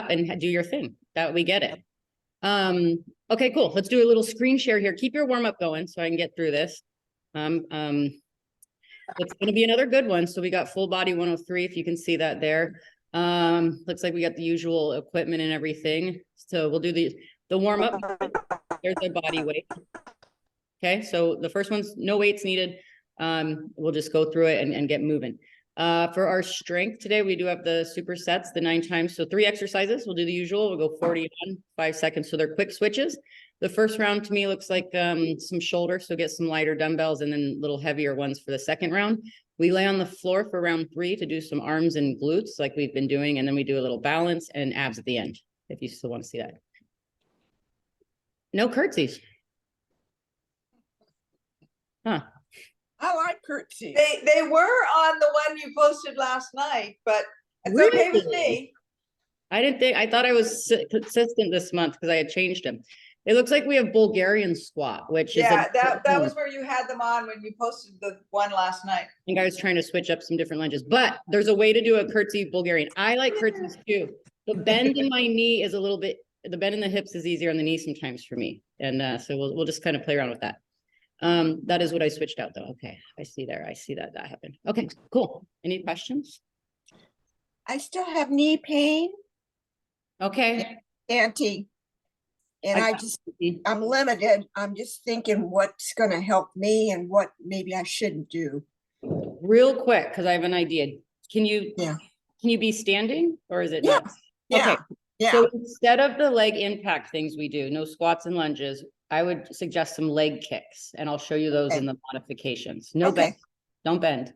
up and do your thing. That we get it. Okay, cool. Let's do a little screen share here. Keep your warm up going so I can get through this. It's going to be another good one. So we got full body 103, if you can see that there. Looks like we got the usual equipment and everything. So we'll do the warm up. There's our body weight. Okay, so the first one's no weights needed. We'll just go through it and get moving. For our strength today, we do have the supersets, the 9 times. So 3 exercises. We'll do the usual. We'll go 40 on 5 seconds. So they're quick switches. The first round to me looks like some shoulder. So get some lighter dumbbells and then little heavier ones for the second round. We lay on the floor for round 3 to do some arms and glutes like we've been doing. And then we do a little balance and abs at the end, if you still want to see that. No curtsies. Huh. I like curtsies. They were on the one you posted last night, but it's Really? okay with me. I thought I was consistent this month because I had changed them. It looks like we have Bulgarian Squat, which is that was where you had them on when you posted the one last night. I think I was trying to switch up some different lunges, but there's a way to do a curtsy Bulgarian. I like curtsies too. The bend in my knee is a little bit, the bend in the hips is easier on the knee sometimes for me. And so we'll just kind of play around with that. That is what I switched out though. Okay, I see there. I see that happened. Okay, cool. Any questions? I still have knee pain, Okay. Auntie. And I'm limited. I'm just thinking what's going to help me and what maybe I shouldn't do. Real quick, because I have an idea. Can you be standing or is it not? Yeah. Okay. Yeah. So instead of the leg impact things we do, no squats and lunges, I would suggest some leg kicks, and I'll show you those in the modifications. No bend, don't bend.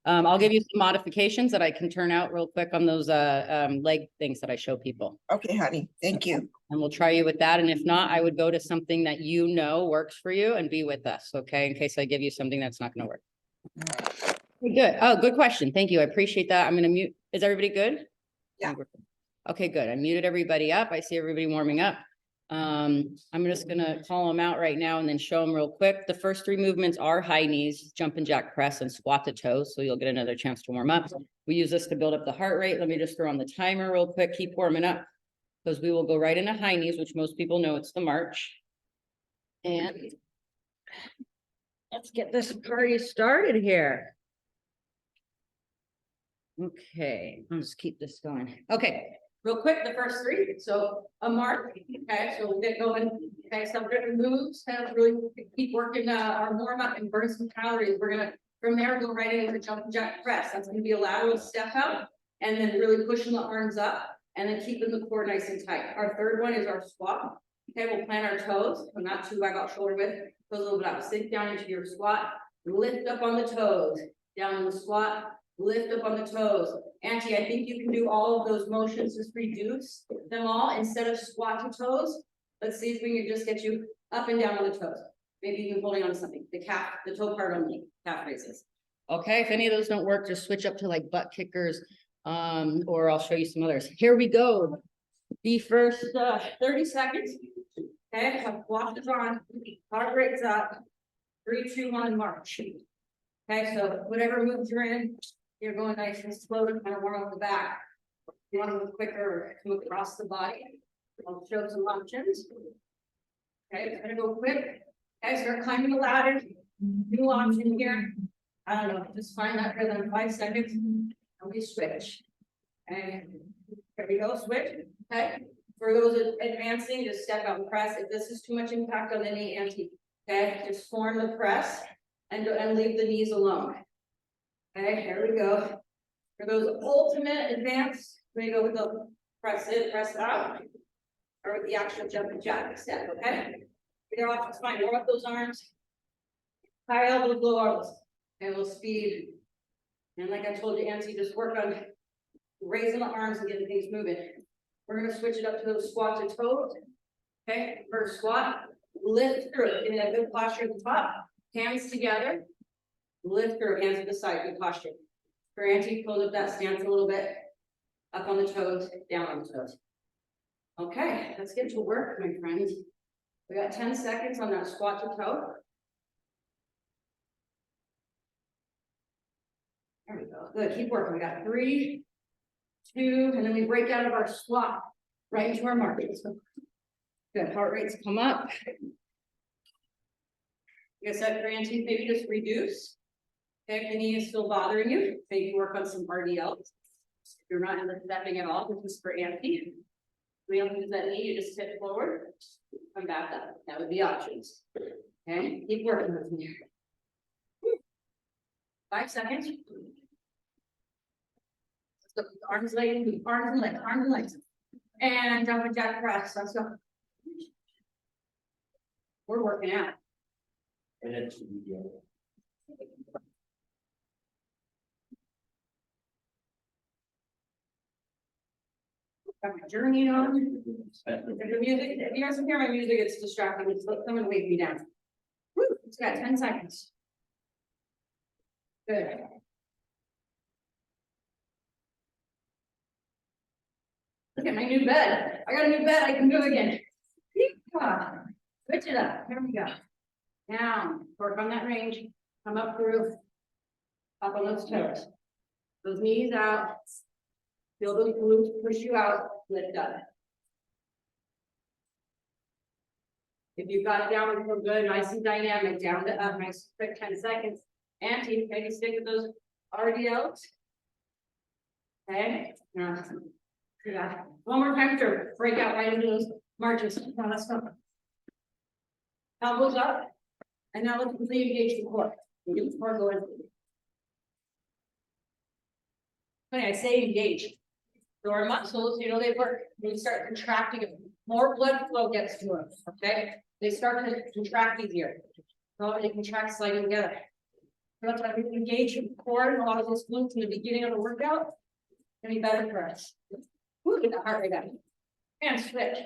I'll give you some modifications that I can turn out real quick on those leg things that I show people. Okay, honey. Thank you. And we'll try you with that. And if not, I would go to something that you know works for you and be with us, okay? In case I give you something that's not going to work. Good. Oh, good question. Thank you. I appreciate that. I'm going to mute. Is everybody good? Yeah. Okay, good. I muted everybody up. I see everybody warming up. I'm just going to call them out right now and then show them real quick. The first 3 movements are high knees, jump and jack press, and squat to toes. So you'll get another chance to warm up. We use this to build up the heart rate. Let me just throw on the timer real quick. Keep warming up because we will go right into high knees, which most people know it's the march. And let's get this party started here. Okay, I'll just keep this going. Okay. Real quick, the first 3. So a mark. Okay, so we'll get going. Okay, some different moves. Kind of really keep working our warm up and burn some calories. We're gonna from there go right into the jump and jack press. That's gonna be a lateral step out, and then really pushing the arms up, and then keeping the core nice and tight. Our third one is our squat. Okay, we'll plant our toes. I'm not too wide about shoulder width. Goes a little bit out. Sink down into your squat. Lift up on the toes. Down in the squat. Lift up on the toes. Auntie, I think you can do all of those motions, just reduce them all instead of squat to toes. Let's see if we can just get you up and down on the toes. Maybe even holding on to something. The calf, the toe part only, calf raises. Okay, if any of those don't work, just switch up to like butt kickers, or I'll show you some others. Here we go. The first 30 seconds. Okay, have blocked it on, heart rate's up. 3, 2, 1, march. Okay, so whatever moves you're in, you're going nice and slow to kind of warm up the back. If you want to move quicker, move across the body. I'll show some options. Okay, it's gonna go quick. Okay, start climbing the ladder. New option here. I don't know, just find that rhythm in 5 seconds. And we switch. And here we go, switch. Okay. For those advancing, just step out and press. If this is too much impact on the knee, Auntie. Okay, just form the press and leave the knees alone. Okay, here we go. For those ultimate advanced, we go with the press in, press out, or with the actual jump and jack step. Okay, you're off. It's fine. Warm up those arms. High elbows, low elbows, and we'll speed. And like I told you, Auntie, just work on raising the arms and getting things moving. We're gonna switch it up to those squat to toes. Okay, first squat, lift through it, getting a good posture at the top. Hands together. Lift through, hands to the side, good posture. For Auntie, close up that stance a little bit. Up on the toes, down on the toes. Okay, let's get to work, my friends. We got 10 seconds on that squat to toe. There we go. Good, keep working. We got 3, 2, and then we break out of our squat. right into our marches. Good, heart rates come up. Like I said, for Auntie, maybe just reduce. Okay, if the knee is still bothering you, maybe work on some RDLs. If you're not in the stepping at all, this is for Auntie. We don't use that knee, you just tip forward, come back up. That would be options. Okay, keep working with me. 5 seconds. So arms, legs, arms and legs, arms and legs. And jumping jack press. Let's go. We're working out. And it's. Got my journey on. The music, if you guys can hear my music, it's distracting. It's like someone wake me down. Woo, it's got 10 seconds. Good. Look at my new bed. I got a new bed. I can move again. Switch it up. Here we go. Down. Work on that range. Come up through. Up on those toes. Those knees out. Feel those glutes push you out. Lift up. If you've got it down, feel good, nice and dynamic. Down to up. Nice quick 10 seconds. Auntie, maybe stick with those RDLs. Okay. Yeah. One more time to break out right into those marches. Now let's go. Elbows up. And now let's completely engage the core. Get the core going. When I say engage, so our muscles, they work, they start contracting, more blood flow gets to them, okay? They start to contract easier. So they contract sliding together. That's why we engage the core and a lot of those glutes in the beginning of the workout. Gonna be better for us. Woo, get the heart rate up. And switch.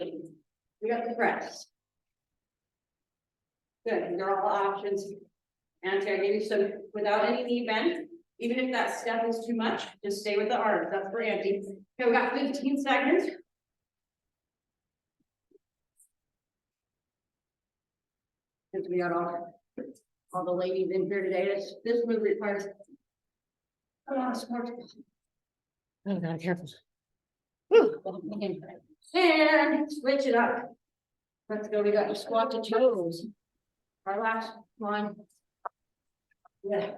We got the press. Good, these are all options. And I gave you some without any knee bend. Even if that step is too much, just stay with the arms. That's for Auntie. Okay, we got 15 seconds. Since we got all the ladies in here today, this move requires a lot of support. Oh God, careful. Whew. And switch it up. Let's go. We got to squat to toes. Our last one. Yeah.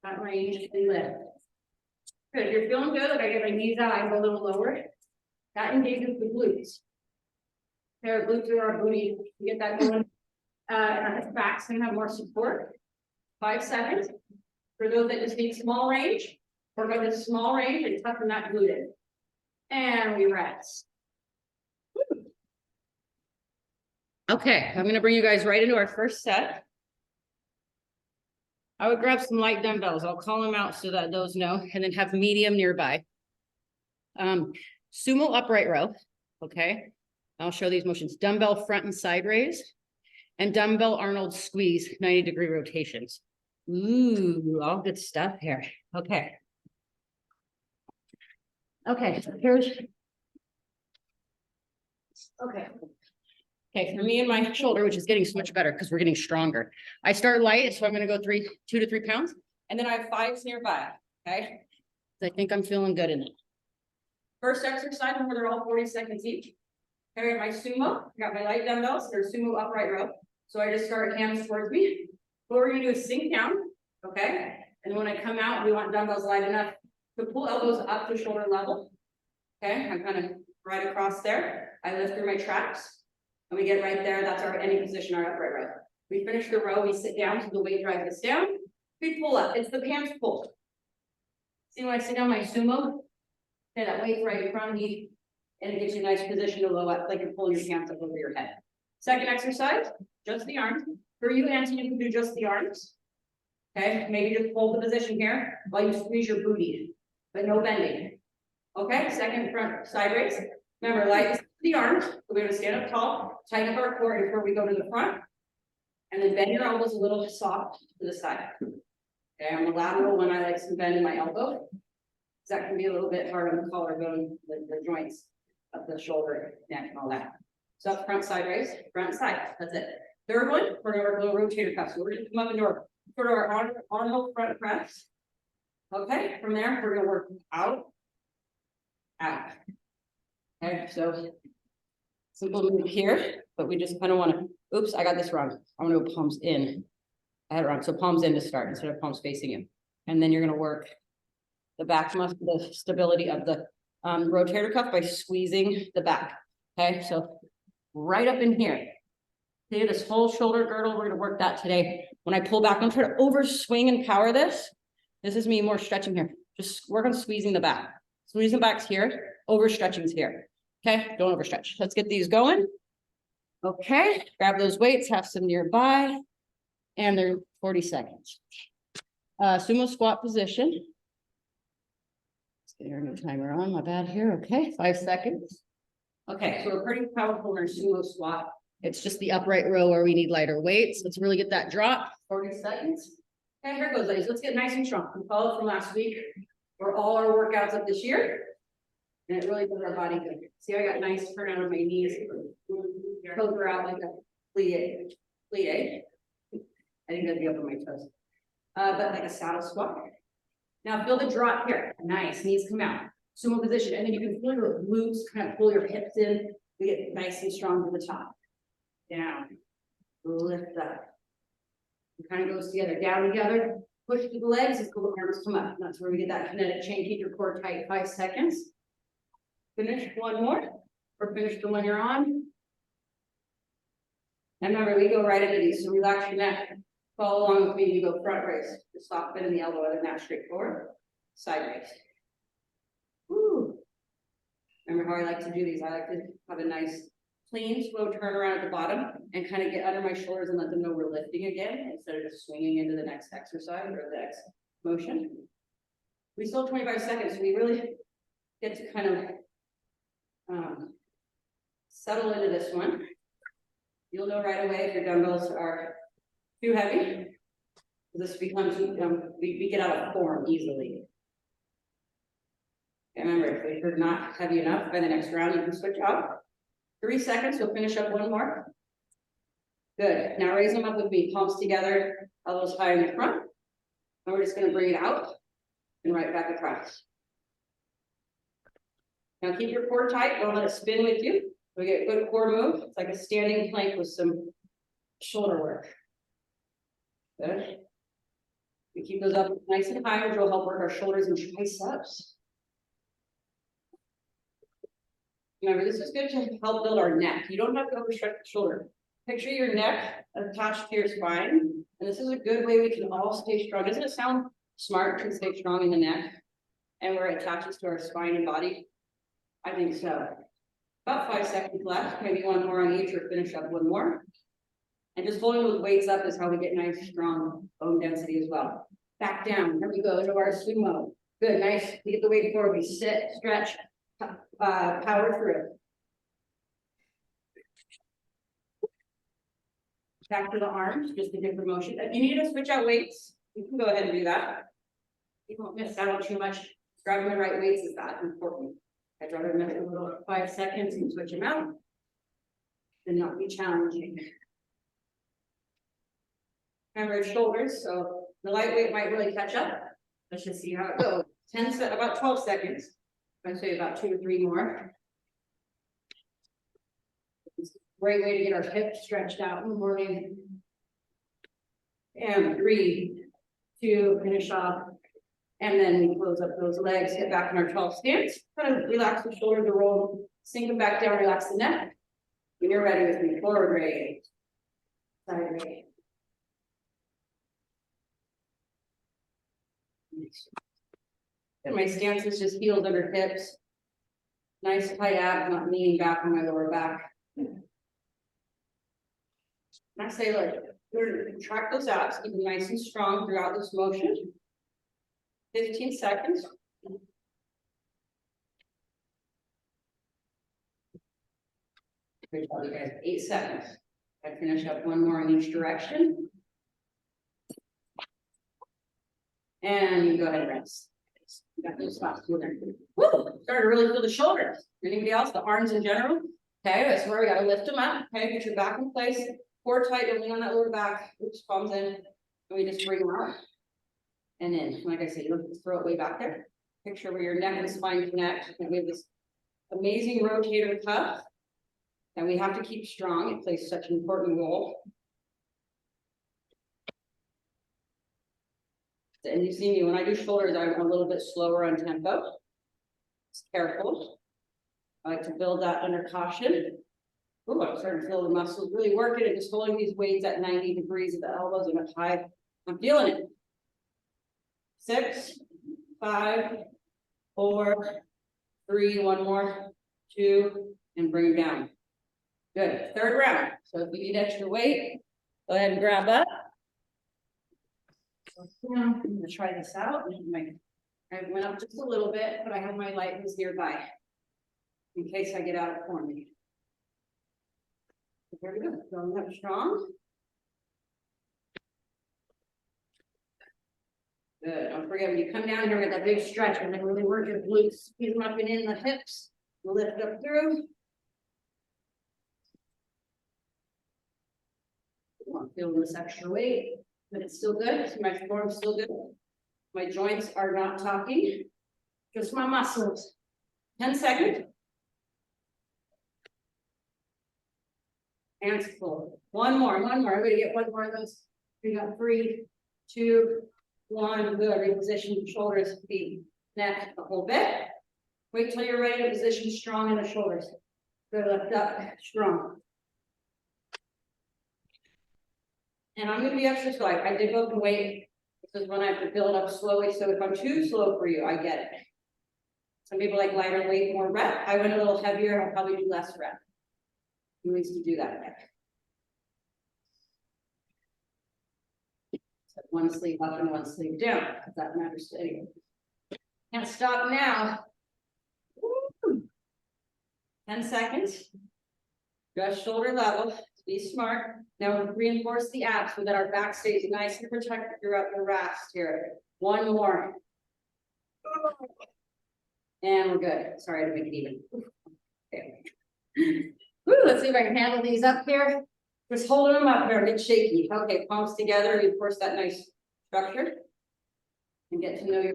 That range and lift. Good. If you're feeling good, like I get my knees out, I go a little lower. That engages the glutes. Our glutes are our booty. We get that going. And our back's gonna have more support. 5 seconds. For those that just need small range, work on this small range and toughen that glute in. And we rest. Okay, I'm gonna bring you guys right into our first set. I would grab some light dumbbells. I'll call them out so that those know, and then have medium nearby. Sumo upright row, okay? I'll show these motions. Dumbbell front and side raise, and dumbbell Arnold squeeze, 90-degree rotations. Ooh, all good stuff here. Okay. Okay, so here's. Okay. Okay, for me and my shoulder, which is getting so much better because we're getting stronger. I start light, so I'm going to go 2 to 3 pounds, and then I have 5s nearby. Okay, so I think I'm feeling good in it. First exercise, where they're all 40 seconds each. I got my sumo, I got my light dumbbells. They're sumo upright row. So I just start hands towards me. What we're going to do is sink down. Okay, and when I come out, we want dumbbells light enough to pull elbows up to shoulder level. Okay, I'm kind of right across there. I lift through my traps. And we get right there, that's our ending position, our upright row. We finish the row, we sit down so the weight drives us down. We pull up, it's the pants pull. See when I sit down my sumo? Okay, that weight's right in front of me, and it gives you a nice position to low up, like you're pulling your pants up over your head. Second exercise, just the arms. For you, Auntie, you can do just the arms. Okay, maybe just hold the position here while you squeeze your booty, but no bending. Okay, second front side raise. Remember, light the arms. We're going to stand up tall, tighten up our core before we go to the front, and then bend your elbows a little soft to the side. Okay, on the lateral one, I like to bend in my elbow. That can be a little bit hard on the collarbone, the joints of the shoulder, neck, and all that. So up front side raise, front side. That's it. Third one, we're going to work a little rotator cuff. So we're going to come up into our Arnold front press. Okay, from there, we're going to work out out. Okay, so simple move here, but we just kind of want to, oops, I got this wrong. I want to go palms in. I had it wrong. So palms in to start instead of palms facing in. And then you're going to work the back muscle, the stability of the rotator cuff by squeezing the back. Okay, so right up in here. See this whole shoulder girdle, we're going to work that today. When I pull back, don't try to over swing and power this. This is me more stretching here. Just work on squeezing the back. Squeeze the back's here, over stretching's here. Okay, don't overstretch. Let's get these going. Okay, grab those weights, have some nearby, and they're 40 seconds. Sumo squat position. Let's get our new timer on, my bad here. Okay, 5 seconds. Okay, so we're pretty powerful in our sumo squat. It's just the upright row where we need lighter weights. Let's really get that drop. 40 seconds. Okay, here it goes, ladies. Let's get nice and strong. We followed from last week for all our workouts of this year. And it really does our body good. See, I got nice turn out of my knees. Toes are out like a plie. I think that'd be up on my toes. But like a saddle squat. Now feel the drop here. Nice, knees come out. Sumo position, and then you can feel your glutes, kind of pull your hips in. We get nice and strong to the top. Down, lift up. It kind of goes together, down together. Push through the legs as the arms come up. That's where we get that kinetic chain. Keep your core tight. 5 seconds. Finish one more, or finish the one you're on. And remember, we go right into these. So relax your neck. Follow along with me. You go front raise. Just soft bend in the elbow, other than that, straight forward. Side raise. Woo. Remember how I like to do these? I like to have a nice, clean, slow turnaround at the bottom and kind of get under my shoulders and let them know we're lifting again instead of just swinging into the next exercise or the next motion. We still have 25 seconds, so we really get to kind of settle into this one. You'll know right away if your dumbbells are too heavy. This becomes, we get out of form easily. And remember, if you're not heavy enough, by the next round, you can switch out. 3 seconds, we'll finish up one more. Good, now raise them up with me, palms together, elbows high in the front. And we're just gonna bring it out and right back across. Now keep your core tight, don't let it spin with you. We get a good core move. It's like a standing plank with some shoulder work. Good. We keep those up nice and high, which will help work our shoulders and triceps. Remember, this is good to help build our neck. You don't have to overstretch the shoulder. Picture your neck attached to your spine. And this is a good way we can all stay strong. Doesn't it sound smart to stay strong in the neck? And where it attaches to our spine and body? I think so. About 5 seconds left. Maybe one more on each or finish up one more. And just holding those weights up is how we get nice, strong bone density as well. Back down. Here we go into our sumo. Good, nice. We get the weight forward. We sit, stretch, power through. Back to the arms, just a different motion. If you need to switch out weights, you can go ahead and do that. You won't miss out on too much. Grabbing the right weights is that important. I'd rather miss a little 5 seconds and switch them out than not be challenging. Remember shoulders, so the lightweight might really catch up. Let's just see how it goes. About 12 seconds. I'd say about 2 or 3 more. It's a great way to get our hips stretched out in the morning. And 3, 2, finish off. And then we close up those legs, get back in our 12 stance. Kind of relax the shoulders, the roll, sink them back down, relax the neck. When you're ready with me, forward raise, side raise. And my stance is just heels under hips. Nice tight abs, not leaning back on my lower back. And I say, look, contract those abs, keep them nice and strong throughout this motion. 15 seconds. Great job, you guys. 8 seconds. I finish up one more in each direction. And you can go ahead and rest. You got those spots. Woo! Starting to really feel the shoulders. Anybody else? The arms in general. Okay, that's where we gotta lift them up. Okay, get your back in place. Core tight, don't lean on that lower back. Oops, palms in. And we just bring them out. And then, like I said, you look at the throat way back there. Picture where your neck and spine connect. And we have this amazing rotator cuff. And we have to keep strong. It plays such an important role. And you see me, when I do shoulders, I'm a little bit slower on tempo. Just careful. I like to build that under caution. Ooh, I'm starting to feel the muscles really working and just holding these weights at 90 degrees at the elbows and up high. I'm feeling it. 6, 5, 4, 3, one more, 2, and bring them down. Good. Third round. So if you need extra weight, go ahead and grab up. I'm going to try this out. I went up just a little bit, but I have my light was nearby in case I get out of form. There we go. Going up strong. Good. Don't forget when you come down here with that big stretch, and then really work your glutes, squeeze them up and in the hips, lift up through. I'm feeling this extra weight, but it's still good. My form's still good. My joints are not talking, just my muscles. 10 seconds. Hands full. One more. Everybody get one more of those. We got 3, 2, 1. Good. Reposition shoulders, feet, neck a whole bit. Wait till you're ready to position strong in the shoulders. Good. Lift up, strong. And I'm going to be extra slow. I did go up and wait. This is when I have to build up slowly. So if I'm too slow for you, I get it. Some people like lighter weight, more rep. I went a little heavier. I'll probably do less rep. Who needs to do that? So one sleeve up and one sleeve down, if that matters to anyone. Can't stop now. Woo. 10 seconds. Just shoulder level. Be smart. Now we'll reinforce the abs so that our back stays nice and protected throughout the rest here. One more. And we're good. Sorry to make it even. Okay. Woo, let's see if I can handle these up here. Just holding them up there, a bit shaky. Okay, palms together, reinforce that nice structure. And get to know your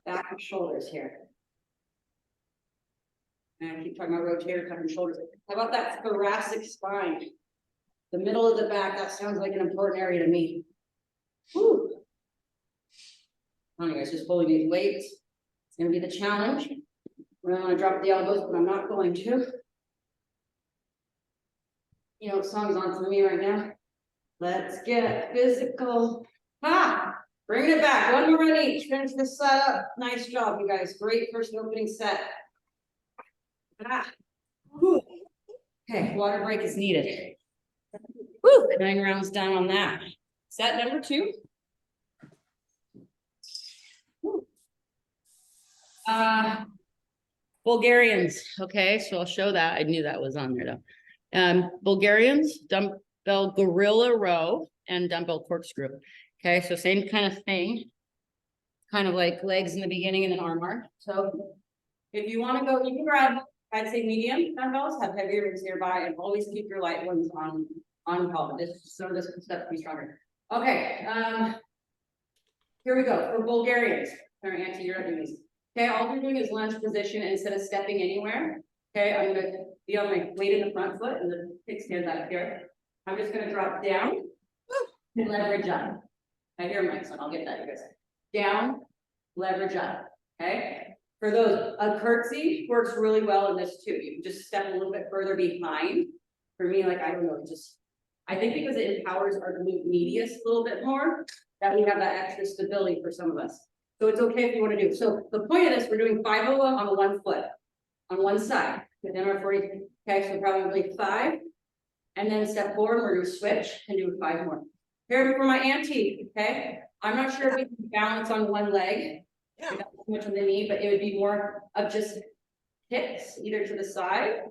back and shoulders here. And I keep talking about rotator cuff and shoulders. How about that thoracic spine? The middle of the back, that sounds like an important area to me. Woo. Come on, guys, just holding these weights. It's gonna be the challenge. We're gonna want to drop the elbows, but I'm not going to. You know what song's on for me right now? Let's get physical. Ha! Bring it back. One more run each. Finish this side up. Nice job, you guys. Great first opening set. Ah. Whew. Okay, water break is needed. Woo, 9 rounds down on that. Set number 2. Bulgarians. Okay, so I'll show that. I knew that was on there though. Bulgarians, dumbbell gorilla row, and dumbbell corkscrew. Okay, so same kind of thing. Kind of like legs in the beginning and then arm arc. So if you want to go, you can grab, I'd say medium dumbbells, have heavier ones nearby, and always keep your light ones on call. Some of this stuff to be stronger. Okay, here we go for Bulgarians. Sorry, Auntie, you're not doing these. Okay, all we're doing is lunge position, and instead of stepping anywhere. Okay, I'm gonna be on my weight in the front foot and the kickstand back here. I'm just gonna drop down and leverage up. I hear my son, I'll get that, you guys. Down, leverage up. Okay. For those, a curtsy works really well in this too. You can just step a little bit further behind. For me, like I don't know, I think because it empowers our glute medius a little bit more, that we have that extra stability for some of us. So it's okay if you want to do. So the point of this, we're doing 5 on the one foot, on one side, within our 40. Okay, so probably 5, and then step forward. We're going to switch and do 5 more. Here for my auntie. Okay, I'm not sure if we can balance on one leg. Yeah. Too much on the knee, but it would be more of just hips either to the side,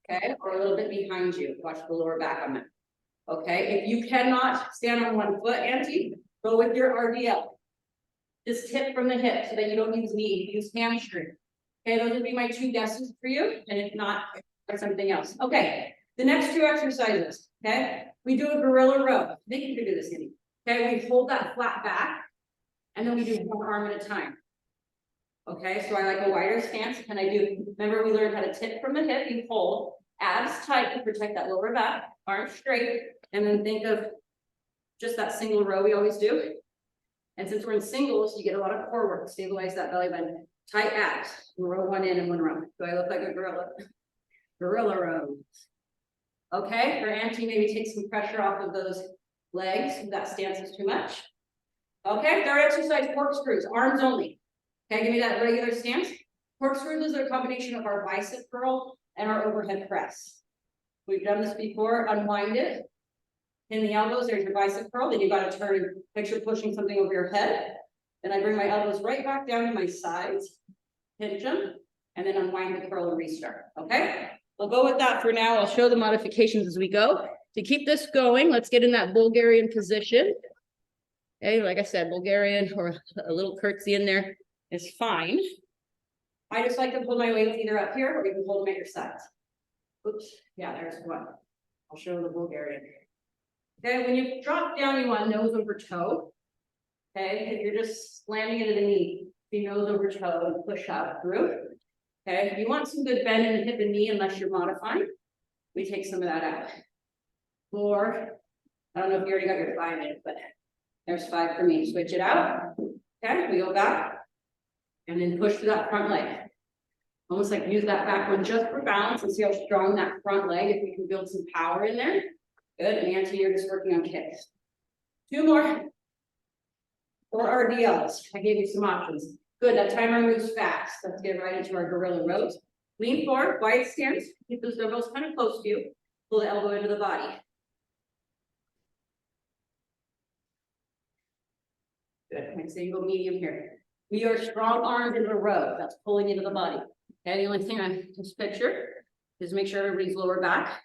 okay, or a little bit behind you. Watch the lower back on that. Okay, if you cannot stand on one foot, auntie, go with your RDL. Just tip from the hip so that you don't use knee, use hamstring. Okay, those would be my 2 guesses for you, and if not, or something else. Okay, the next 2 exercises. Okay, we do a gorilla row. I think you can do this, Andy. Okay, we hold that flat back, and then we do one arm at a time. Okay, so I like a wider stance, and I do, remember we learned how to tip from the hip, you hold, abs tight to protect that lower back, arms straight, and then think of just that single row we always do. And since we're in singles, you get a lot of core work, stabilize that belly button, tight abs, row one in and one row. Do I look like a gorilla? Gorilla row. Okay, for Auntie, maybe take some pressure off of those legs if that stance is too much. Okay, third exercise, corkscrews, arms only. Okay, give me that regular stance. Corkscrews is a combination of our bicep curl and our overhead press. We've done this before, unwind it. In the elbows, there's your bicep curl, then you gotta turn and picture pushing something over your head. Then I bring my elbows right back down to my sides, hinge them, and then unwind the curl and restart, okay? We'll go with that for now. I'll show the modifications as we go. To keep this going, let's get in that Bulgarian position. Okay, like I said, Bulgarian or a little curtsy in there is fine. I just like to pull my weights either up here or you can hold them at your sides. Oops, yeah, there's one. I'll show the Bulgarian. Okay, when you drop down, you want nose over toe. Okay, if you're just slamming into the knee, be nose over toe and push up through. Okay, if you want some good bend in the hip and knee, unless you're modifying, we take some of that out. 4, I don't know if you already got your 5 in, but there's 5 for me. Switch it out. Okay, we go back and then push to that front leg. Almost like use that back one just for balance and see how strong that front leg, if we can build some power in there. Good, and Auntie, you're just working on kicks. 2 more. Or RDLs, I gave you some options. Good, that timer moves fast. Let's get right into our gorilla rows. Lean forward, wide stance, keep those dumbbells kind of close to you. Pull the elbow into the body. Good, I'd say you go medium here. We are strong armed in a row, that's pulling into the body. Okay, the only thing I just picture is make sure everybody's lower back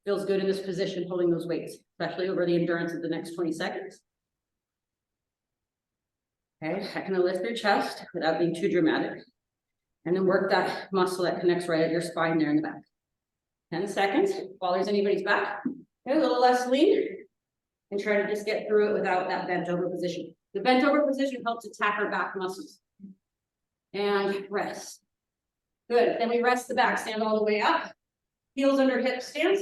feels good in this position, holding those weights, especially over the endurance of the next 20 seconds. Okay, I can lift your chest without being too dramatic. And then work that muscle that connects right at your spine there in the back. 10 seconds, while there's anybody's back. Okay, a little less lean. And try to just get through it without that bent over position. The bent over position helps attack our back muscles. And rest. Good, then we rest the back, stand all the way up. Heels under hip stance.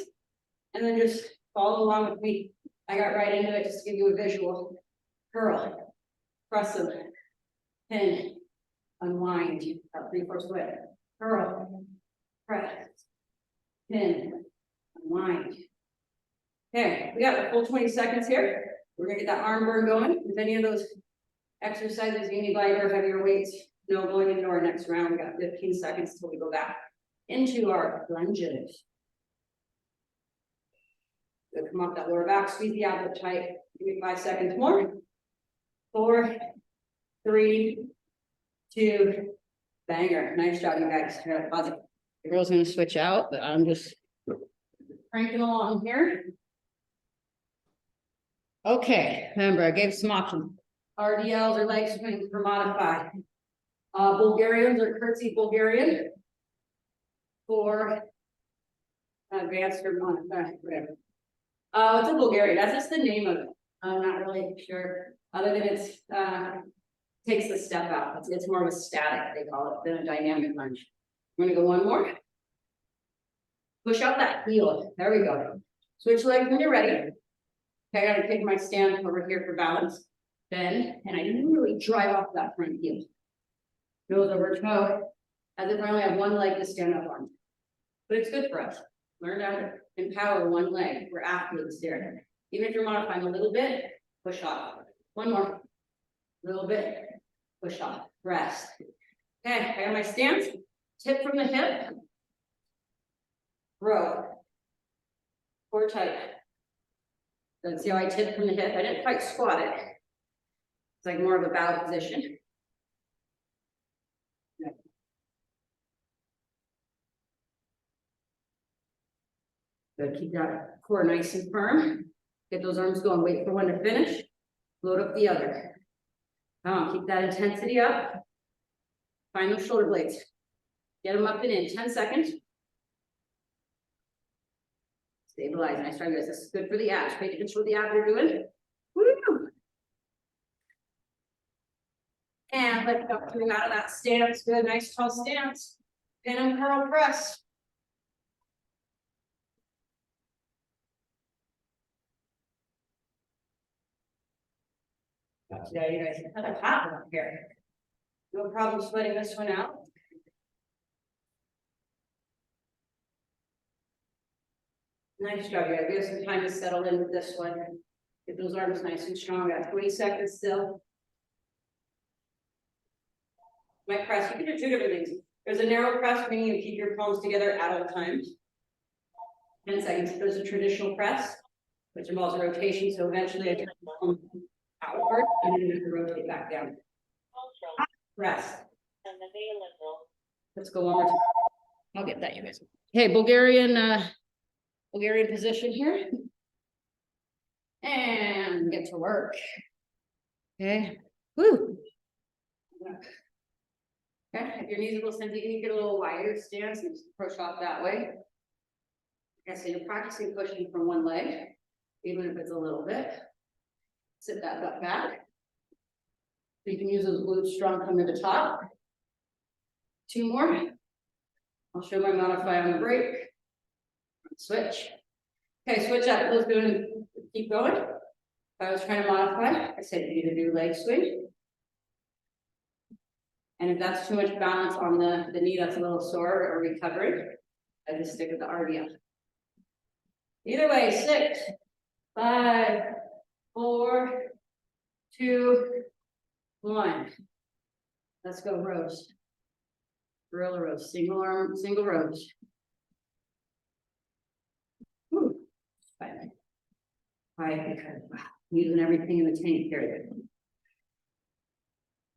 And then just follow along with me. I got right into it just to give you a visual. Curl, press them, pin, unwind, about 3/4 way. Curl, press, pin, unwind. Okay, we got a full 20 seconds here. We're gonna get that arm burn going. If any of those exercises you need lighter, heavier weights, no, going into our next round. We got 15 seconds till we go back into our lunges. Good, come up that lower back, squeeze the abs up tight. Give me 5 seconds more. 4, 3, 2, banger. Nice job, you guys. The girl's gonna switch out, but I'm just cranking along here. Okay, remember I gave some options. RDLs or leg swings for modified. Bulgarians or curtsy Bulgarian for advanced or modified, whatever. It's a Bulgarian. That's just the name of it. I'm not really sure. Other than it's takes the step out. It's more of a static, they call it, than a dynamic lunge. I'm gonna go one more. Push out that heel. There we go. Switch legs when you're ready. Okay, I gotta take my stand over here for balance. Bend, and I really drive off that front heel. Nose over toe, as if I only have one leg to stand up on. But it's good for us. Learn how to empower one leg. We're after the stair. Even if you're modifying a little bit, push off. One more. A little bit. Push off. Rest. Okay, I got my stance. Tip from the hip. Row. Core tight. Let's see how I tip from the hip. I didn't quite squat it. It's like more of a bow position. Good, keep that core nice and firm. Get those arms going, wait for one to finish. Load up the other. Come on, keep that intensity up. Find those shoulder blades. Get them up and in, 10 seconds. Stabilize, nice try guys, this is good for the abs. Pay attention to what the abs are doing. Woo! And lift up through out of that stance, good, nice tall stance. Pin and curl press. Yeah, you guys have a hot one up here. No problem sweating this one out. Nice job, guys. We have some time to settle in with this one. Get those arms nice and strong. Got 20 seconds still. My press, you can do two different things. There's a narrow press, meaning you keep your palms together at all times. 10 seconds. There's a traditional press, which involves a rotation. So eventually I turn the palm outward and then you have to rotate back down. Press. Let's go one more time. I'll get that, you guys. Okay, Bulgarian position here. And get to work. Okay. Woo. Okay, if your knees are a little sensitive, you can get a little wider stance and just push off that way. Okay, so you're practicing pushing from one leg, even if it's a little bit. Sit that butt back. So you can use those glutes strong coming to the top. 2 more. I'll show my modify on the break. Switch. Okay, switch up. Let's do it. Keep going. If I was trying to modify, I said you either do leg swing. And if that's too much balance on the knee that's a little sore or recovering, I just stick with the RDL. Either way, 6, 5, 4, 2, 1. Let's go rows. Gorilla rows, single arm, single rows. Whew. Using everything in the tank here.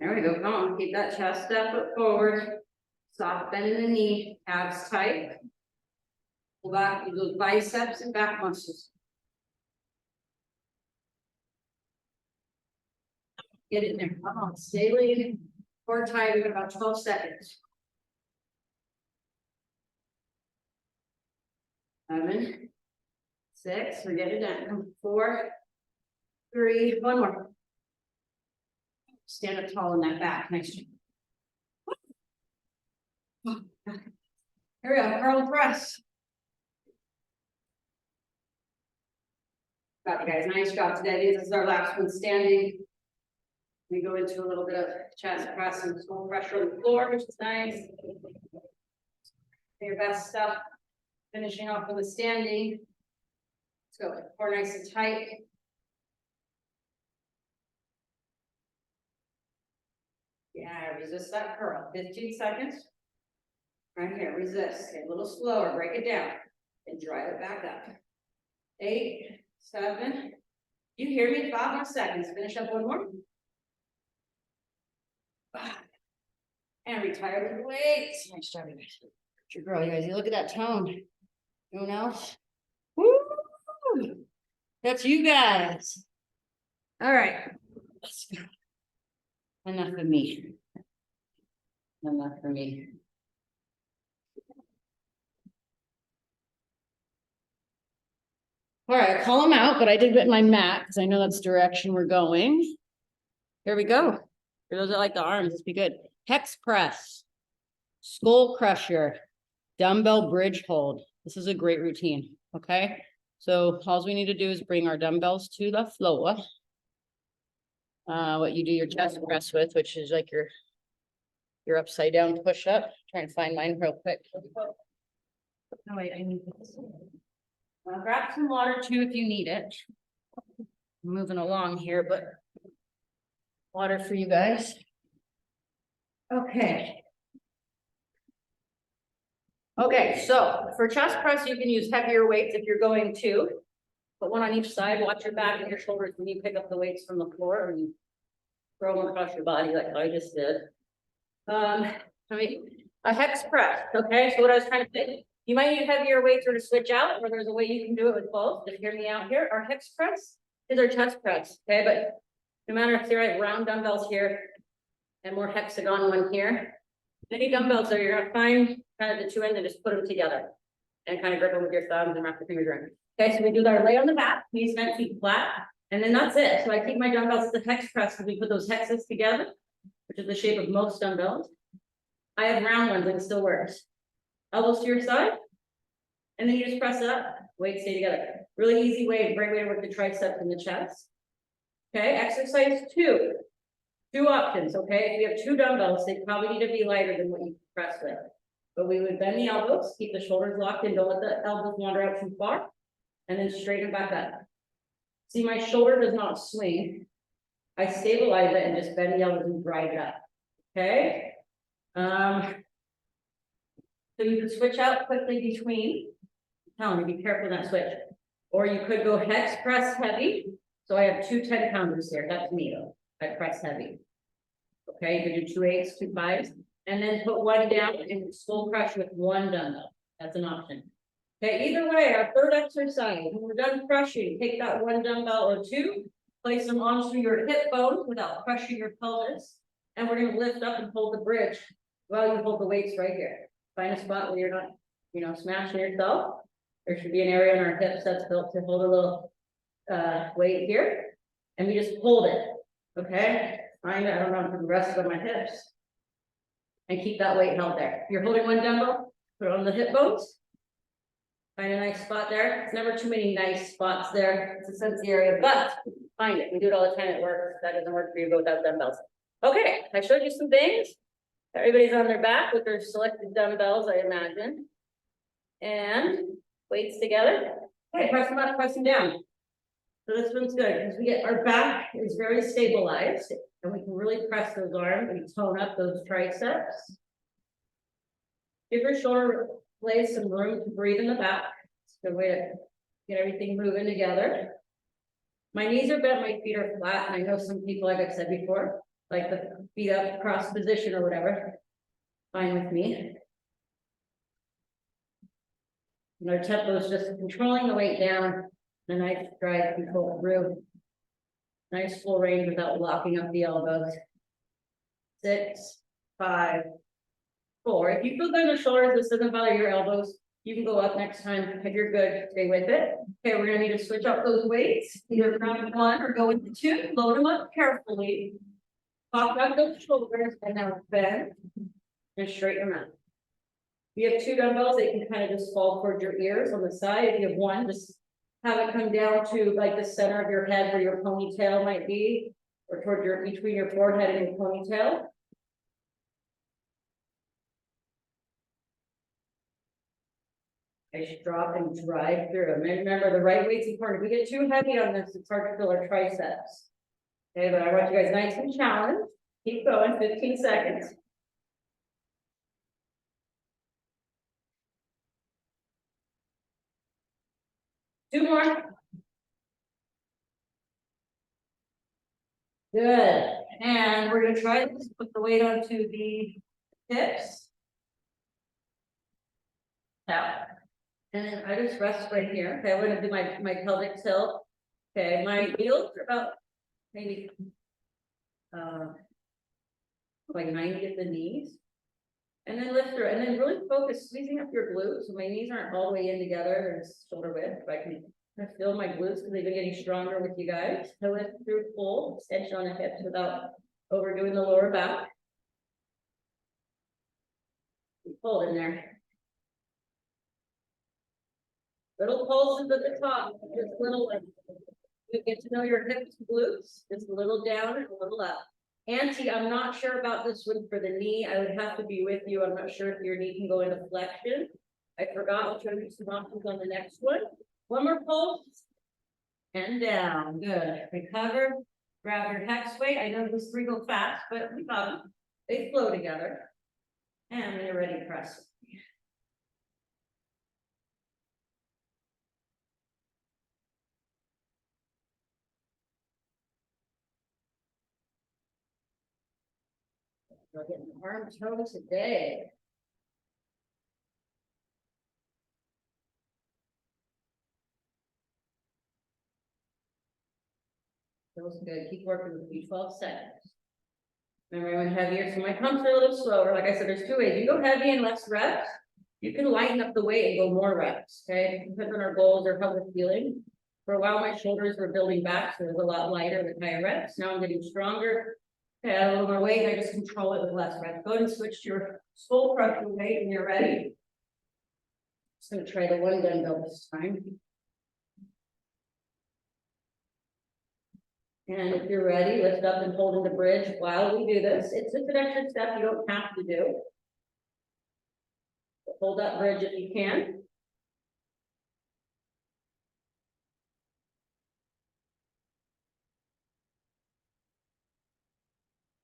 There we go. Come on, keep that chest step foot forward. Soft bend in the knee, abs tight. Pull back with those biceps and back muscles. Get in there. Come on, stay lean. Core tight. We've got about 12 seconds. 7, 6. We're getting done. 4, 3. One more. Stand up tall in that back. Nice. Here we go. Curl press. Got you guys. Nice job today. This is our last one standing. We go into a little bit of chest press and small pressure on the floor, which is nice. Your best stuff. Finishing off with a standing. Let's go. Core nice and tight. Yeah, resist that curl. 15 seconds. Right here, resist. Get a little slower, break it down, and drive it back up. 8, 7. You hear me? 5 more seconds. Finish up one more. 5. And retire with the weights. Nice job, you guys. Your girl, you guys. You look at that tone. Anyone else? Woo! That's you guys. All right. Let's go. Enough of me. Enough for me. All right, I call them out, but I did get my mat because I know that's the direction we're going. Here we go. For those that like the arms, this be good. Hex press, skull crusher, dumbbell bridge hold. This is a great routine. Okay, so all we need to do is bring our dumbbells to the floor. What you do your chest press with, which is like your upside down push up. Trying to find mine real quick. Oh wait, I need this. Grab some water too if you need it. I'm moving along here, but water for you guys. Okay. Okay, so for chest press, you can use heavier weights if you're going to. Put one on each side, watch your back and your shoulders when you pick up the weights from the floor and you throw them across your body like I just did. I mean, a hex press, okay? So what I was trying to say, you might need heavier weights or to switch out, or there's a way you can do it with both. Just hear me out here. Our hex press is our chest press, okay? But no matter if you're like round dumbbells here and more hexagon one here, any dumbbells that you're gonna find kind of the two ends and just put them together and kind of grip them with your thumbs and wrap your fingers around. Okay, so we do our lay on the mat, knees bent, feet flat, and then that's it. So I keep my dumbbells as a hex press because we put those hexes together, which which is the shape of most dumbbells. I have round ones and it still works. Elbows to your side. And then you just press it up, weights stay together. Really easy way, great way to work the triceps and the chest. Okay, exercise 2. 2 options, okay? If you have 2 dumbbells, they probably need to be lighter than what you press with. But we would bend the elbows, keep the shoulders locked in, don't let the elbows wander out too far, and then straighten back up. See, my shoulder does not swing. I stabilize it and just bend the elbows and drive it up, okay? So you can switch out quickly between. Tell me, be careful in that switch. Or you could go hex press heavy. So I have 2 10-pounders here. That's me though. I press heavy. Okay, you can do 2 8s, 2 5s, and then put 1 down and slow crush with 1 dumbbell. That's an option. Okay, either way, our 3rd exercise, when we're done crushing, take that 1 dumbbell or 2, place them onto your hip bones without crushing your pelvis. And we're gonna lift up and hold the bridge while you hold the weights right here. Find a spot where you're not, you know, smashing yourself. There should be an area in our hips that's built to hold a little weight here. And we just hold it, okay? Find it, I don't know, for the rest of my hips. And keep that weight held there. If you're holding 1 dumbbell, put it on the hip bones. Find a nice spot there. It's never too many nice spots there. It's a sensory area, but find it. We do it all the time at work. If that doesn't work for you, go without dumbbells. Okay, I showed you some things. Everybody's on their back with their selected dumbbells, I imagine. And weights together. Okay, press them up, press them down. So this one's good because we get our back is very stabilized and we can really press those arms and tone up those triceps. Give your shoulder blades some room to breathe in the back. It's a good way to get everything moving together. My knees are bent, my feet are flat, and I know some people, like I said before, like the feet up cross position or whatever. Fine with me. And our tempo is just controlling the weight down. A nice drive control through. Nice full range without locking up the elbows. 6, 5, 4. If you feel good in the shoulders, this doesn't bother your elbows, you can go up next time. If you're good, stay with it. Okay, we're gonna need to switch up those weights. Either grab 1 or go with the 2. Load them up carefully. Pop up those shoulders and now bend and straighten them out. If you have 2 dumbbells, they can kind of just fall towards your ears on the side. If you have 1, just have it come down to like the center of your head where your ponytail might be, or toward your between your forehead and your ponytail. I should drop and drive through them. And remember, the right weight's important. If we get too heavy on this, it's hard to feel our triceps. Okay, but I want you guys nice and challenged. Keep going, 15 seconds. Two more. Good. And we're gonna try this, put the weight onto the hips. Now. And then I just rest right here. Okay, we're gonna do my pelvic tilt. Okay, my heels are about maybe like 90 at the knees. And then lift through, and then really focus squeezing up your glutes. So my knees aren't all the way in together, there's shoulder width, but I can feel my glutes because they've been getting stronger with you guys. So lift through full extension on the hips without overdoing the lower back. Hold in there. Little pulses at the top, just little. You get to know your hips, glutes, just a little down and a little up. Auntie, I'm not sure about this one for the knee. I would have to be with you. I'm not sure if your knee can go into flexion. I forgot. I'll show you some options on the next one. One more pulse. And down. Good. Recover. Grab your hex weight. I know those 3 go fast, but we got them. They flow together. And when you're ready, press. We're getting arm toe today. Feels good. Keep working with me. 12 seconds. Remember, I went heavier, so my pumps are a little slower. Like I said, there's 2 ways. You go heavy and less reps. You can lighten up the weight and go more reps. Okay, depends on our goals or how we're feeling. For a while, my shoulders were building back, so it was a lot lighter with higher reps. Now I'm getting stronger. Okay, add a little more weight, I just control it with less breath. Go ahead and switch to your full crusher weight when you're ready. Just gonna try the one dumbbell this time. And if you're ready, lift up and hold in the bridge while we do this. It's just an extra step you don't have to do. Hold that bridge if you can.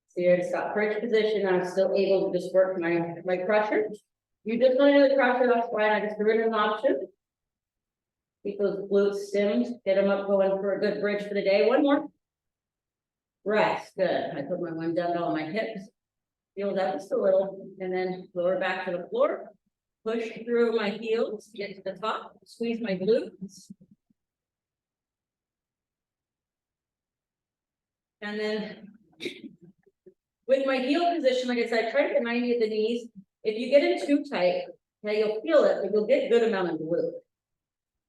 So you're in stop bridge position. I'm still able to just work my crusher. You just want to do the crusher, that's fine. I just threw in an option. Keep those glutes stimmed, get them up going for a good bridge for the day. One more. Rest, good. I put my one dumbbell on my hips. Feel that just a little, and then lower back to the floor. Push through my heels, get to the top, squeeze my glutes. And then with my heel position, like I said, try to get 90 at the knees. If you get in too tight, now you'll feel it, but you'll get a good amount of glute.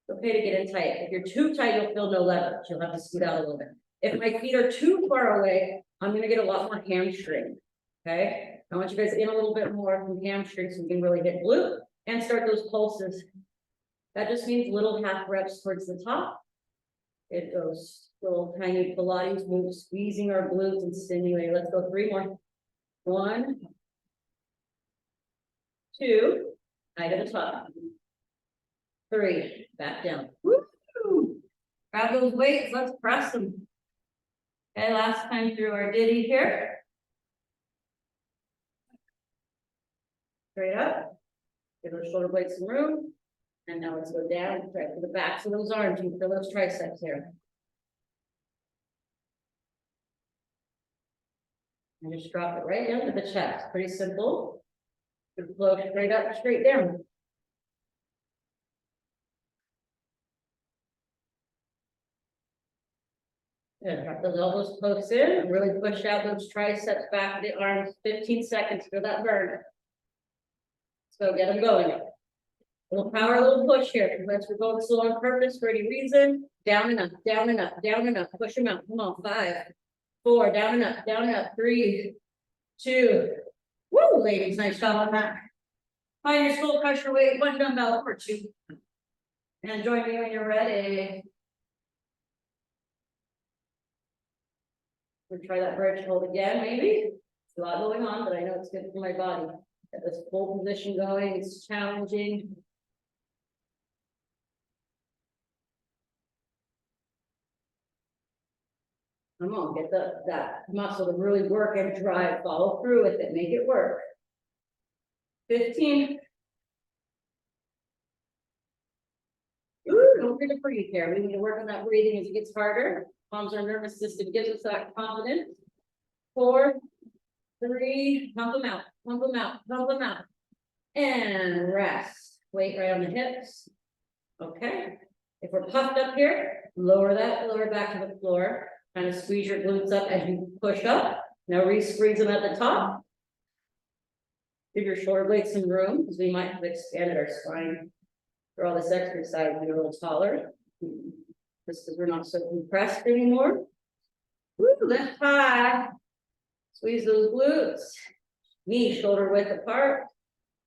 It's okay to get in tight. If you're too tight, you'll feel no leverage. You'll have to scoot out a little bit. If my feet are too far away, I'm gonna get a lot more hamstring. Okay, I want you guys in a little bit more from hamstring so we can really hit glute and start those pulses. That just means little half reps towards the top. It goes little tiny Pilates moves, squeezing our glutes and stimulating. Let's go 3 more. 1, 2, high to the top. 3, back down. Woo! Grab those weights, let's press them. Okay, last time through our ditty here. Straight up. Give those shoulder blades some room. And now let's go down, right to the backs of those arms, you feel those triceps here. And just drop it right down to the chest. Pretty simple. Good flow straight up, straight down. Good. Drop those elbows close in and really push out those triceps back of the arms. 15 seconds for that burn. So get them going. A little power, a little push here. Unless we're going slow on purpose for any reason. Down and up, down and up, down and up. Push them out. Come on. 5, 4, down and up, down and up. 3, 2. Woo, ladies, nice job on that. Find your full pressure weight, one dumbbell or 2. And join me when you're ready. We'll try that bridge hold again, maybe. It's a lot going on, but I know it's good for my body. Get this full position going, it's challenging. Come on, get that muscle to really work and drive, follow through with it, make it work. 15. Ooh, don't forget to breathe here. We need to work on that breathing as it gets harder. Calms our nervous system, gives us that confidence. 4, 3, pump them out, pump them out, pump them out. And rest. Weight right on the hips. Okay. If we're puffed up here, lower that, lower back to the floor. Kind of squeeze your glutes up as you push up. Now re-squeeze them at the top. Give your shoulder blades some room because we might have expanded our spine for all this exercise. Be a little taller. Just because we're not so compressed anymore. Woo, lift high. Squeeze those glutes. Knees shoulder width apart.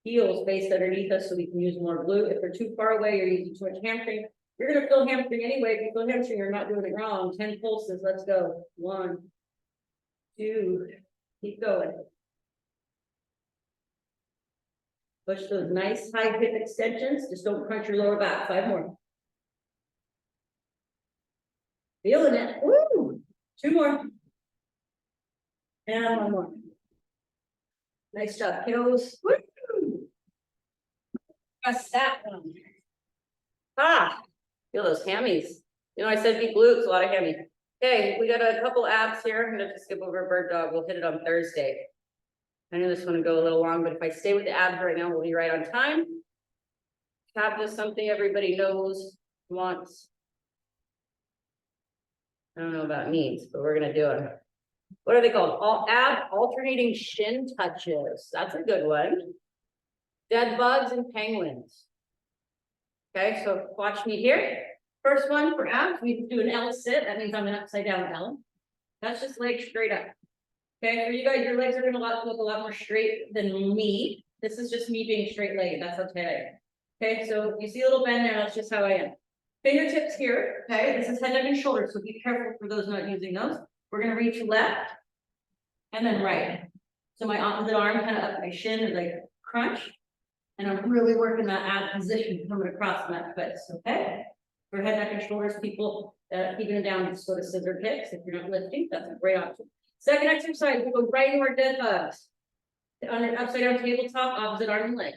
Heels faced underneath us so we can use more glute. If they're too far away, you're using too much hamstring. You're going to feel hamstring anyway. If you feel hamstring, you're not doing it wrong. 10 pulses. Let's go. 1, 2. Keep going. Push those nice high hip extensions. Just don't crunch your lower back. 5 more. Feeling it. Woo! 2 more. And 1 more. Nice job, kiddos. Woo! Press that one. Ah! Feel those hammies. You know, I said deep glutes, a lot of hammies. Okay, we got a couple abs here. I'm gonna just skip over bird dog. We'll hit it on Thursday. I know this one will go a little long, but if I stay with the abs right now, we'll be right on time. Ab is something everybody knows, wants. I don't know about needs, but we're gonna do it. What are they called? Ab alternating shin touches. That's a good one. Dead bugs and penguins. Okay, so watch me here. First one for abs, we do an L sit. That means I'm an upside down L. That's just legs straight up. Okay, for you guys, your legs are gonna look a lot more straight than me. This is just me being straight legged, that's okay. Okay, so you see a little bend there, that's just how I am. Fingertips here, okay, this is head, neck, and shoulders, so be careful for those not using those. We're gonna reach left and then right. So my opposite arm kind of up my shin is like crunch. And I'm really working that ab position coming across that twist, okay? For head, neck, and shoulders, people keeping it down, just go to scissor kicks. If you're not lifting, that's a great option. Second exercise, we go right into our dead bugs. On an upside down tabletop, opposite arm and leg.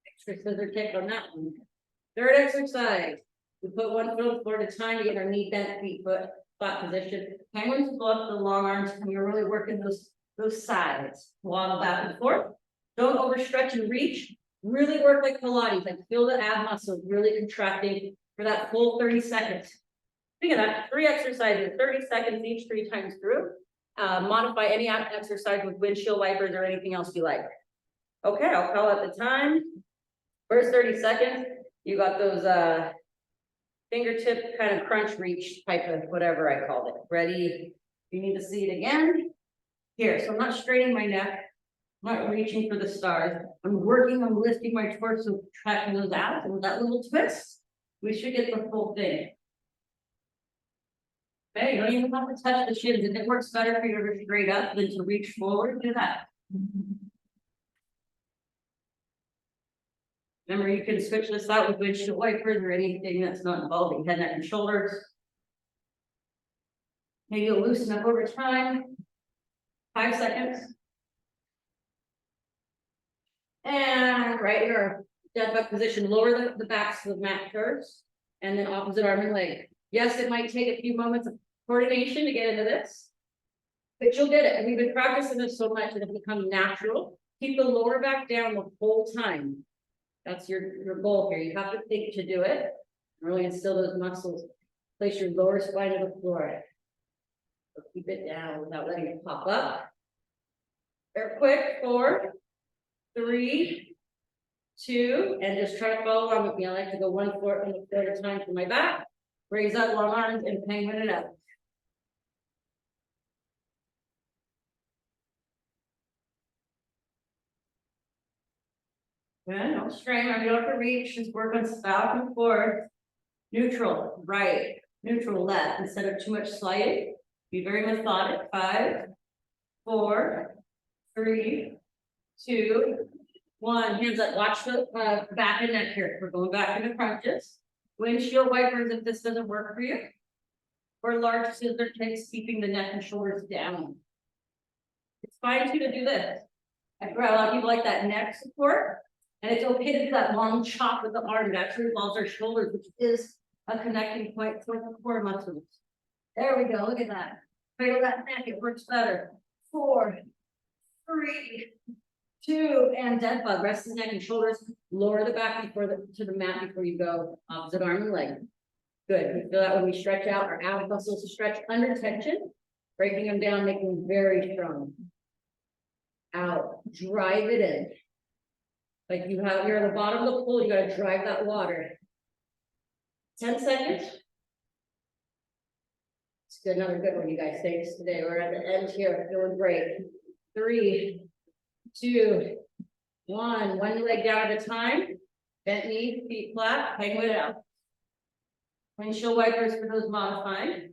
Extra scissor kick on that one. Third exercise, we put one foot on the floor at a time to get our knee bent, feet foot flat position. Penguins pull up the long arms, and we're really working those sides. Waddle back and forth. Don't overstretch and reach. Really work like Pilates, like feel the ab muscles really contracting for that full 30 seconds. Think of that, 3 exercises, 30 seconds each, 3 times through. Modify any exercise with windshield wipers or anything else you like. Okay, I'll call out the time. First 30 seconds, you got those fingertip kind of crunch reach type of whatever I called it. Ready? You need to see it again. Here, so I'm not straightening my neck. I'm not reaching for the stars. I'm working on lifting my torso, tracking those abs, and with that little twist, we should get the full thing. Okay, you don't even have to touch the shins, and it works better for you to reach straight up than to reach forward. Do that. Remember, you can switch this out with windshield wipers or anything that's not involving head, neck, and shoulders. Maybe you'll loosen up over time. 5 seconds. And right in our dead bug position, lower the backs of the mat first, and then opposite arm and leg. Yes, it might take a few moments of coordination to get into this, but you'll get it. And we've been practicing this so much that it becomes natural. Keep the lower back down the whole time. That's your goal here. You have to think to do it. Really instill those muscles. Place your lower spine to the floor. So keep it down without letting it pop up. Very quick. 4, 3, 2, and just try to follow along with me. I like to go 1 foot on the floor at a time for my back. Raise up long arms and penguin it up. Good, don't strain, I don't have to reach, just work on back and forth. Neutral, right, neutral, left, instead of too much sliding. Be very methodic. 5, 4, 3, 2, 1. Hands up, watch the back and neck here. We're going back into crunches. Windshield wipers if this doesn't work for you. Or large scissor kicks, keeping the neck and shoulders down. It's fine too to do this. I forgot a lot of people like that neck support. And it's okay to do that long chop with the arm. It actually involves our shoulders, which is a connecting point for the core muscles. There we go. Look at that. Cradle that neck. It works better. 4, 3, 2, and dead bug. Rest the neck and shoulders. Lower the back to the mat before you go. Opposite arm and leg. Good. We feel that when we stretch out, our ab muscles stretch under tension, breaking them down, making them very strong. Out. Drive it in. Like you're at the bottom of the pool, you gotta drive that water. 10 seconds. It's good, another good one, you guys. Thanks today. We're at the end here, feeling great. 3, 2, 1. One leg down at a time. Bent knee, feet flat, penguin it out. Windshield wipers for those modifying.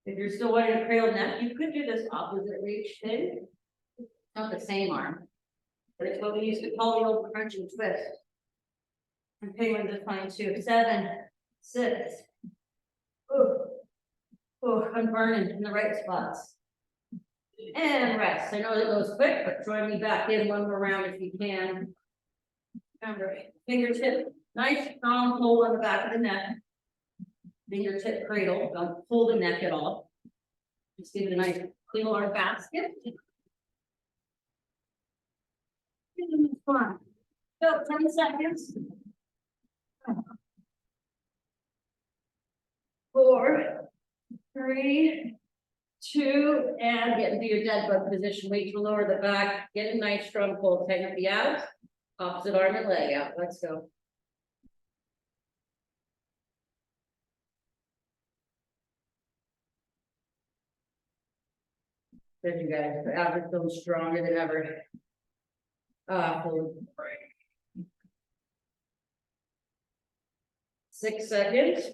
If you're still wanting a cradle neck, you could do this opposite reach thing. Not the same arm, but it's what we used to call the old crunch and twist. And penguins are fine too. 7, 6. I'm burning in the right spots. And rest. I know it goes quick, but join me back in one more round if you can. Remember, fingertip, nice strong hold on the back of the neck. Fingertip cradle, don't pull the neck at all. Just give it a nice clean water basket. Fun. So 10 seconds. 4, 3, 2, and get into your dead bug position. Wait to lower the back. Get a nice strong pull. Tighten up the abs. Opposite arm and leg out. Let's go. Good, you guys, the average feels stronger than ever. So 6 seconds.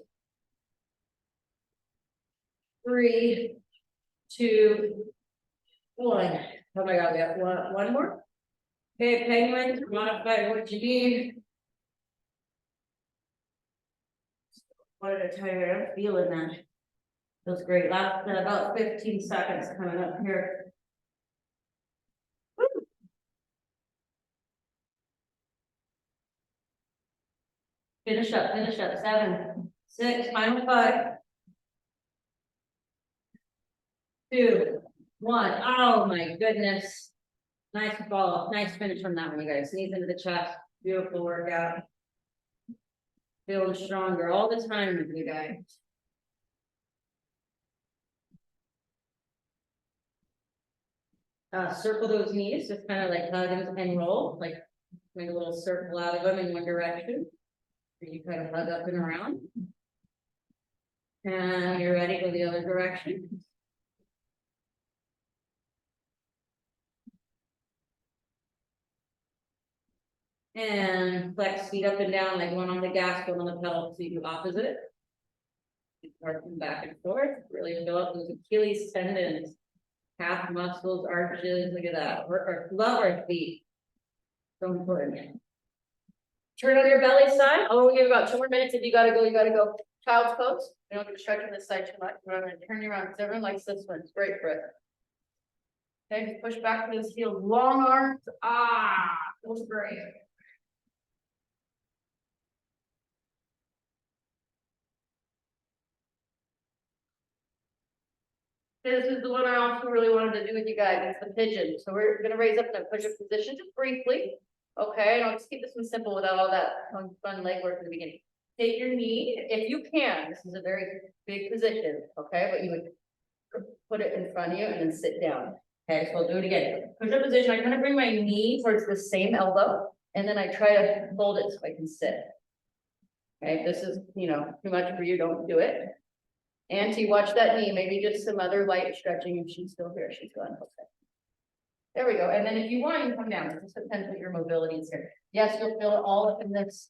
3, 2, 1. Oh my God, we got one more. Okay, penguins, modify what you need. One at a time, I'm feeling that. Feels great. Last about 15 seconds coming up here. Woo. Finish up, 7, 6, final 5. 2, 1. Oh my goodness. Nice follow, nice finish from that one, you guys. Knees into the chest. Beautiful workout. Feeling stronger all the time with you guys. Circle those knees, just kind of like hug and roll, like make a little circle out of them in one direction. You kind of hug up and around. And you're ready to go the other direction. And flex feet up and down, like one on the gas, one on the pedal, so you do opposite. Working back and forth, really fill up those Achilles tendons, calf muscles, arches, look at that. Or love our feet. So important. Turn on your belly side. Oh, we have about 2 more minutes. If you gotta go, you gotta go. Child's pose. You don't get stretching this side too much. We're gonna turn you around because everyone likes this one. It's great for it. Okay, push back to those heels. Long arms. Feels great. This is the one I also really wanted to do with you guys. It's the pigeon. So we're gonna raise up in a push-up position just briefly. Okay, and I'll just keep this one simple without all that fun leg work in the beginning. Take your knee, if you can. This is a very big position, okay? But you would put it in front of you and then sit down. Okay, so I'll do it again. Push-up position. I kind of bring my knee towards the same elbow, and then I try to hold it so I can sit. Okay, if this is too much for you, don't do it. Auntie, watch that knee. Maybe just some other light stretching if she's still here. She's gone. Okay. There we go. And then if you want, you can come down. It just depends what your mobility is here. Yes, you'll feel it all up in this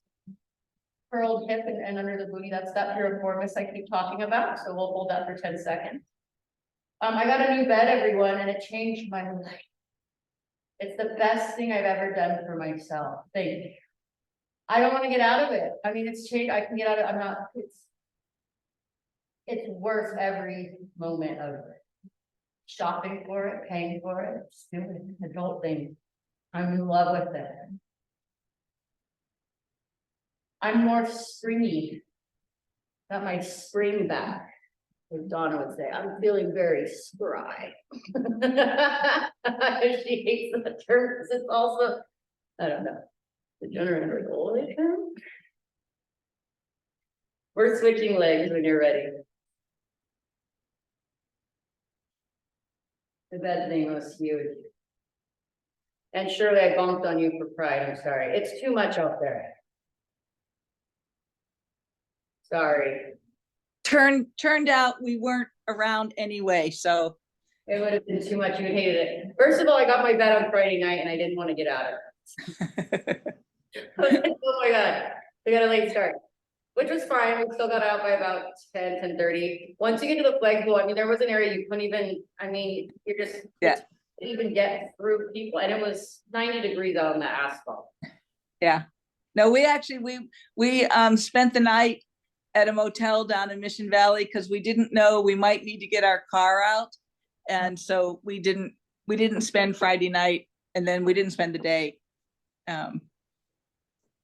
curled hip and under the booty. That's that piriformis I keep talking about. So we'll hold that for 10 seconds. I got a new bed, everyone, and it changed my life. It's the best thing I've ever done for myself. Thank you. I don't want to get out of it. I mean, it's changed. I can get out of it. It's worth every moment of shopping for it, paying for it, stupid adult thing. I'm in love with it. I'm more springy. Got my spring back, as Donna would say. I'm feeling very spry. She hates the term because it's also, I don't know, the gender goal term. We're switching legs when you're ready. The bed thing was huge. And surely I bumped on you for pride. I'm sorry. It's too much out there. Sorry. Turned out we weren't around anyway, so. It would have been too much. You hated it. First of all, I got my bed on Friday night and I didn't want to get out of it. I was like, oh my God, we got a late start. Which was fine. We still got out by about 10:30. Once you get to the flagpole, I mean, there was an area you couldn't even, you're just, Yeah. Even get through people. And it was 90 degrees out on the asphalt. Yeah. No, we actually, we spent the night at a motel down in Mission Valley because we didn't know we might need to get our car out. And so we didn't spend Friday night, and then we didn't spend the day in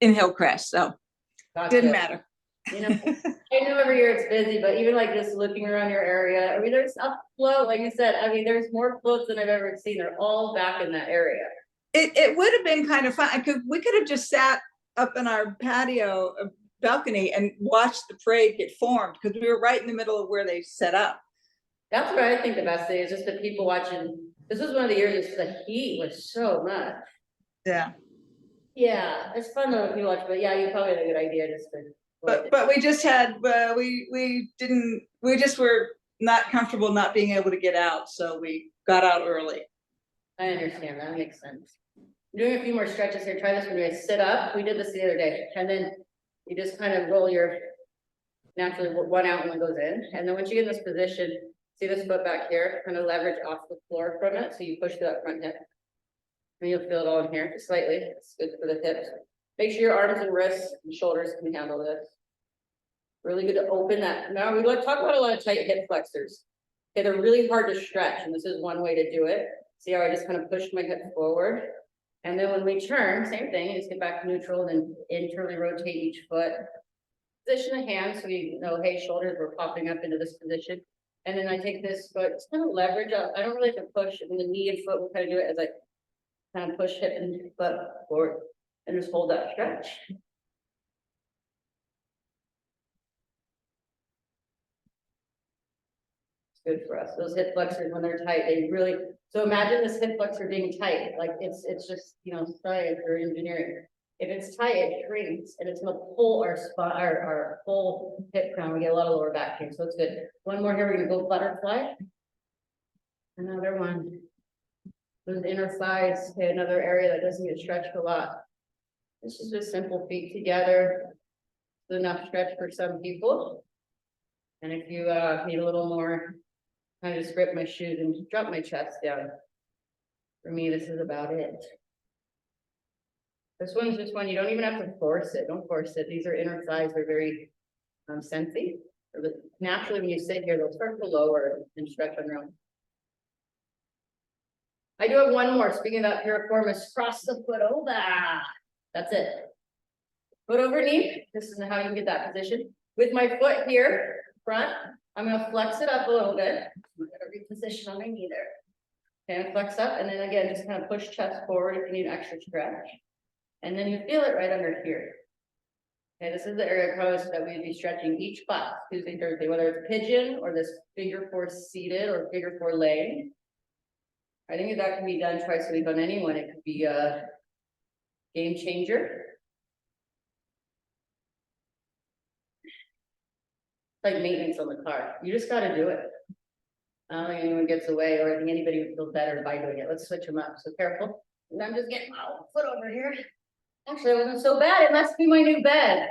Hillcrest. So didn't matter. I know every year it's busy, but even like just looking around your area, there's a float, like you said, there's more floats than I've ever seen. They're all back in that area. It would have been kind of fun. We could have just sat up in our patio balcony and watched the parade get formed because we were right in the middle of where they set up. That's what I think the best thing is, just the people watching. This was one of the years the heat was so much. Yeah. Yeah, it's fun though if you watch, but yeah, you probably had a good idea just to. But we just had we just were not comfortable not being able to get out, so we got out early. I understand, that makes sense. Doing a few more stretches here, try this when you sit up, we did this the other day, and then you just kind of roll your, naturally one out and one goes in, and then once you get in this position, see this foot back here, kind of leverage off the floor from it, so you push through that front hip. And you'll feel it all in here, just slightly, it's good for the hips. Make sure your arms and wrists and shoulders can handle this. Really good to open that. Now we like talk about a lot of tight hip flexors. Okay, they're really hard to stretch, and this is one way to do it. See how I just kind of pushed my hip forward? And then when we turn, same thing, just get back to neutral and then internally rotate each foot. Position the hands so you know, hey, shoulders were popping up into this position. And then I take this foot, just kind of leverage up. I don't really have to push, and the knee and foot will kind of do it as I kind of push hip and foot forward and just hold that stretch. Good for us. Those hip flexors, when they're tight, they really, so imagine this hip flexor being tight, like it's just, you know, science or engineering. If it's tight, it shrinks and it's gonna pull our spine, our whole hip crown. We get a lot of lower back pain, so it's good. One more here, we're gonna go butterfly. Another one. Those inner thighs, okay, another area that doesn't get stretched a lot. This is just simple feet together. It's enough stretch for some people. And if you need a little more, I just grip my shoes and drop my chest down. For me, this is about it. This one's just one, you don't even have to force it. Don't force it. These are inner thighs, they're very sensy. Naturally, when you sit here, they'll start to lower and stretch on their own. I do have one more. Speaking of that piriformis, cross the foot over. That's it. Foot over knee. This is how you get that position. With my foot here, front, I'm gonna flex it up a little bit. I'm gonna reposition on my knee there. Okay, flex up, and then again, just kind of push chest forward if you need extra stretch. And then you feel it right under here. Okay, this is the area close that we'd be stretching each class, Tuesday, Thursday, whether it's pigeon or this figure 4 seated or figure 4 laying. I think that can be done twice a week on anyone. It could be a game changer. Like maintenance on the car. You just got to do it. I don't think anyone gets away, or I think anybody would feel better by doing it. Let's switch them up. So careful. And I'm just getting my foot over here. Actually, it wasn't so bad. It must be my new bed.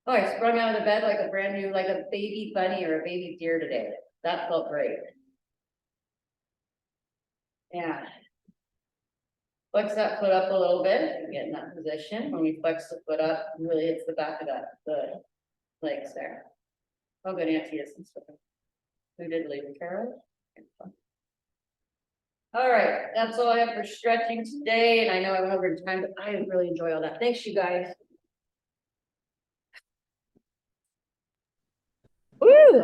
Oh, I sprung out of the bed like a brand new, like a baby bunny or a baby deer today. That felt great. Yeah. Flex that foot up a little bit. Get in that position. When we flex the foot up, really hits the back of the legs there. Oh, good, Auntie is. Who did leave the Carol? All right, that's all I have for stretching today, and I know I went over time, but I really enjoy all that. Thanks, you guys. Woo!